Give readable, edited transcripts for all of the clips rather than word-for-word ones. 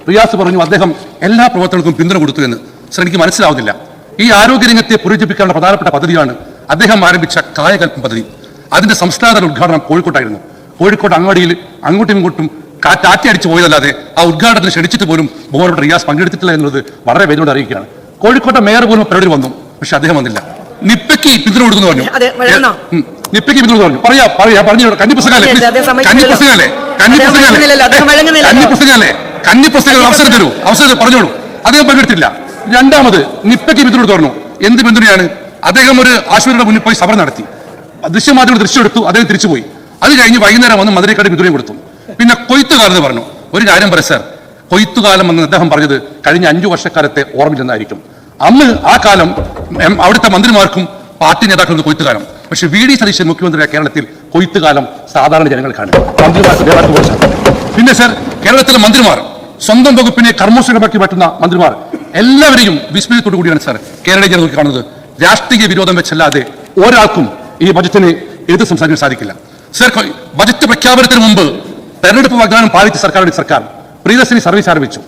റിയാസ് പറഞ്ഞു അദ്ദേഹം എല്ലാ പ്രവർത്തനങ്ങൾക്കും പിന്തുണ കൊടുത്തു എന്ന്. സർ, എനിക്ക് മനസ്സിലാവുന്നില്ല. ഈ ആരോഗ്യരംഗത്തെ പുനരുജ്ജീവിക്കാനുള്ള പ്രധാനപ്പെട്ട പദ്ധതിയാണ് അദ്ദേഹം ആരംഭിച്ച കായകൽപ്പം പദ്ധതി. അതിന്റെ സംസ്ഥാനതല ഉദ്ഘാടനം കോഴിക്കോട്ടായിരുന്നു. കോഴിക്കോട് അങ്ങാടിയിൽ അങ്ങോട്ടും ഇങ്ങോട്ടും കാറ്റി അടിച്ചു പോയതല്ലാതെ ആ ഉദ്ഘാടനത്തിന് ക്ഷണിച്ചിട്ട് പോലും ബഹുമാനപ്പെട്ട റിയാസ് പങ്കെടുത്തിട്ടില്ല എന്നുള്ളത് വളരെ വേദനയോട് അറിയിക്കുകയാണ്. കോഴിക്കോട്ടെ മേയർ പോലും പരിപാടി വന്നു, പക്ഷെ അദ്ദേഹം വന്നില്ല. നിപ്പയ്ക്ക് പിന്തുണ കൊടുക്കുന്നു പറഞ്ഞു. നിപ്പയ്ക്ക് പിന്തുണ പറഞ്ഞു. പറഞ്ഞു കന്നിപ്പുസ്തകല്ലേ അവസരം തരൂ, അവസരം പറഞ്ഞോളൂ. അദ്ദേഹം പങ്കെടുത്തില്ല. രണ്ടാമത് നിപ്പയ്ക്ക് പിന്തുണ പറഞ്ഞു. എന്ത് പിന്തുണയാണ്? അദ്ദേഹം ഒരു ആശുപത്രിയുടെ മുന്നിൽ പോയി സമരം നടത്തി, ദൃശ്യമാധ്യമ ദൃശ്യം എടുത്തു, അദ്ദേഹം തിരിച്ചുപോയി. അത് കഴിഞ്ഞ് വൈകുന്നേരം വന്ന് മധുരക്കാട് പിന്തുണ കൊടുത്തു. പിന്നെ കൊയ്ത്തുകാലം എന്ന് പറഞ്ഞു. ഒരു കാര്യം പറ സർ, കൊയ്ത്തുകാലം എന്ന് അദ്ദേഹം പറഞ്ഞത് കഴിഞ്ഞ 5 വർഷക്കാലത്തെ ഓർമ്മയില്ലെന്നായിരിക്കും. അന്ന് ആ കാലം അവിടുത്തെ മന്ത്രിമാർക്കും പാർട്ടി നേതാക്കൾക്ക് കൊയ്ത്തുകാലം. പക്ഷെ വി ഡി സതീശൻ മുഖ്യമന്ത്രിയായ കേരളത്തിൽ കൊയ്ത്തുകാലം സാധാരണ ജനങ്ങൾക്കാണ്, മന്ത്രിമാർക്ക്. പിന്നെ സർ, കേരളത്തിലെ മന്ത്രിമാർ സ്വന്തം വകുപ്പിനെ കർമ്മോത്സവമാക്കി മാറ്റുന്ന മന്ത്രിമാർ എല്ലാവരെയും വിസ്മയത്തോടു കൂടിയാണ് സർ കേരള ജനങ്ങൾ കാണുന്നത്. രാഷ്ട്രീയ വിരോധം വെച്ചല്ലാതെ ഒരാൾക്കും ഈ ബജറ്റിനെ എതിർത്ത് സംസാരിക്കാൻ സാധിക്കില്ല. സർ, ബജറ്റ് പ്രഖ്യാപനത്തിന് മുമ്പ് തെരഞ്ഞെടുപ്പ് വാഗ്ദാനം പാലിച്ച സർക്കാർ പ്രിയദർശിനി സർവീസ് ആരംഭിച്ചു.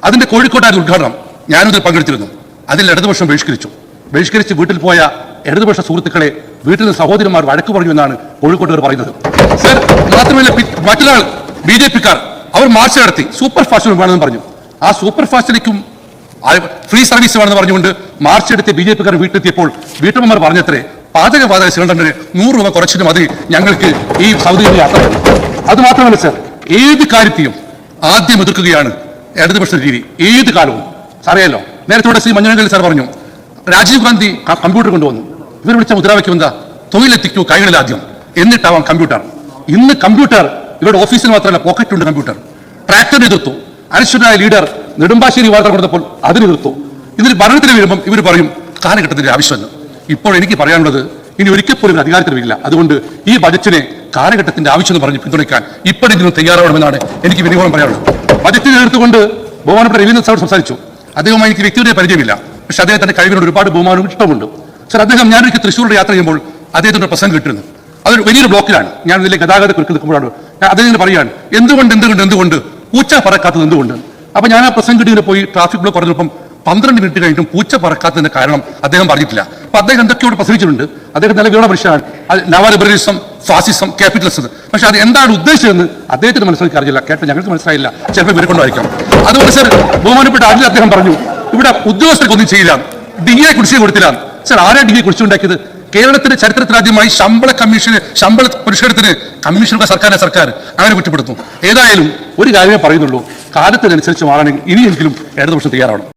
അതിന്റെ കോഴിക്കോട്ടായിരുന്നു ഉദ്ഘാടനം. ഞാനിതിൽ പങ്കെടുത്തിരുന്നു. അതിൽ ഇടതുപക്ഷം ബഹിഷ്കരിച്ച് വീട്ടിൽ പോയ ഇടതുപക്ഷ സുഹൃത്തുക്കളെ വീട്ടിൽ നിന്ന് സഹോദരന്മാർ വഴക്ക് പറഞ്ഞു എന്നാണ് കോഴിക്കോട്ടുകാർ പറയുന്നത്. സർ, മാത്രമല്ല മറ്റൊരാൾ BJP-ക്കാർ അവർ മാർച്ച് നടത്തി സൂപ്പർ ഫാസ്റ്റ് വേണമെന്ന് പറഞ്ഞു. ആ സൂപ്പർ ഫാസ്റ്റിലേക്കും ഫ്രീ സർവീസ് വേണമെന്ന് പറഞ്ഞുകൊണ്ട് മാർച്ച് എടുത്ത് BJP-ക്കാർ വീട്ടിലെത്തിയപ്പോൾ വീട്ടമ്മമാർ പറഞ്ഞത്രേ പാചക സിലിണ്ടറിന് 100 രൂപ കുറച്ചിട്ട് മതി ഞങ്ങൾക്ക് ഈ സൗദിയിൽ യാത്ര. അത് മാത്രമല്ല സർ, ഏത് കാര്യത്തെയും ആദ്യം എതിർക്കുകയാണ് ഇടതുപക്ഷ രീതി. ഏത് കാലവും അറിയാലോ. നേരത്തെ ശ്രീ മഞ്ജുനാഥ് സാർ പറഞ്ഞു രാജീവ് ഗാന്ധി കമ്പ്യൂട്ടർ കൊണ്ടുവന്നു. ഇവർ വിളിച്ച മുദ്രാവാക്യം എന്താ? തൊഴിലെത്തിക്കൂ കൈകളിലാദ്യം, എന്നിട്ടാവാം കമ്പ്യൂട്ടർ. ഇന്ന് കമ്പ്യൂട്ടർ ഇവരുടെ ഓഫീസിൽ മാത്രമല്ല, പോക്കറ്റുണ്ട് കമ്പ്യൂട്ടർ. ട്രാക്ടറിന് എതിർത്തു. അനിശ്ചിതനായ ലീഡർ നെടുമ്പാശ്ശേരി വാർത്ത കൊടുത്തപ്പോൾ അതിനെതിർത്തു. ഇതിൽ ഭരണത്തിന് വരുമ്പം ഇവർ പറയും കാലഘട്ടത്തിന്റെ ആവശ്യമെന്ന്. ഇപ്പോൾ എനിക്ക് പറയാനുള്ളത്, ഇനി ഒരിക്കൽ പോലും അധികാരത്തിൽ വരില്ല. അതുകൊണ്ട് ഈ ബജറ്റിനെ കാലഘട്ടത്തിന്റെ ആവശ്യമെന്ന് പറഞ്ഞ് പിന്തുണയ്ക്കാൻ ഇപ്പോഴെങ്കിലും തയ്യാറാവണമെന്നാണ് എനിക്ക് വിനിയോഗം പറയാനുള്ളത്. ബജറ്റിനെ എതിർത്തുകൊണ്ട് ബഹുമാനപ്പെട്ട രവീന്ദ്രൻ സാർ സംസാരിച്ചു. അദ്ദേഹവുമായി എനിക്ക് വ്യക്തിയുടെ പരിചയമില്ല, പക്ഷെ അദ്ദേഹത്തിന്റെ കഴിവിനോട് ഒരുപാട് ബഹുമാനവും ഇഷ്ടമുണ്ട്. സർ, ഞാനൊരിക്കൽ തൃശ്ശൂരിൽ യാത്ര ചെയ്യുമ്പോൾ അദ്ദേഹത്തിന്റെ പ്രസംഗം കിട്ടുന്നു. അതൊരു വലിയൊരു ബ്ലോക്കിലാണ്. ഞാൻ ഇതിലെ ഗതാഗത കുരുക്കിൽ നിൽക്കുമ്പോഴാണ് അദ്ദേഹം പറയുകയാണ് എന്തുകൊണ്ട് പൂച്ച പറക്കാത്തത് എന്തുകൊണ്ട്. അപ്പൊ ഞാൻ ആ പ്രസംഗം കിട്ടിയിട്ട് പോയി ട്രാഫിക് ബ്ലോക്ക് പറഞ്ഞപ്പം 12 മിനിറ്റ് കഴിഞ്ഞിട്ടും പൂച്ച പറക്കാത്തതിന്റെ കാരണം അദ്ദേഹം പറഞ്ഞിട്ടില്ല. അപ്പൊ അദ്ദേഹം എന്തൊക്കെയോട് പ്രസംഗിച്ചിട്ടുണ്ട്. അദ്ദേഹം നല്ല വിവരണ വിഷയമാണ് നവലിബറലിസം, ഫാസിസം, ക്യാപിറ്റലിസം. പക്ഷെ അത് എന്താണ് ഉദ്ദേശിച്ചതെന്ന് അദ്ദേഹത്തിന് മനസ്സിലാക്കി അറിയില്ല. കേട്ടോ, ഞങ്ങൾക്ക് മനസ്സിലായില്ല. ചിലപ്പോൾ ഇവരെ കൊണ്ടായിരിക്കാം. അതുപോലെ സർ, ബഹുമാനപ്പെട്ട അതിൽ അദ്ദേഹം പറഞ്ഞു ഇവിടെ ഉദ്യോഗസ്ഥർക്കൊന്നും ചെയ്യില്ല, DA കുടിശ്ശിക കൊടുത്തില്ല. സർ, ആരാ DA കുടിശ്ശിക? കേരളത്തിന്റെ ചരിത്രത്തിലാദ്യമായി ശമ്പള പരിഷ്കരണത്തിന് കമ്മീഷനുകൾ സർക്കാർ അങ്ങനെ കുറ്റപ്പെടുത്തുന്നു. ഏതായാലും ഒരു കാര്യമേ പറയുന്നുള്ളൂ, കാലത്തിനനുസരിച്ച് മാറണമെങ്കിൽ ഇനിയെങ്കിലും ഇടതുപക്ഷം തയ്യാറാവണം.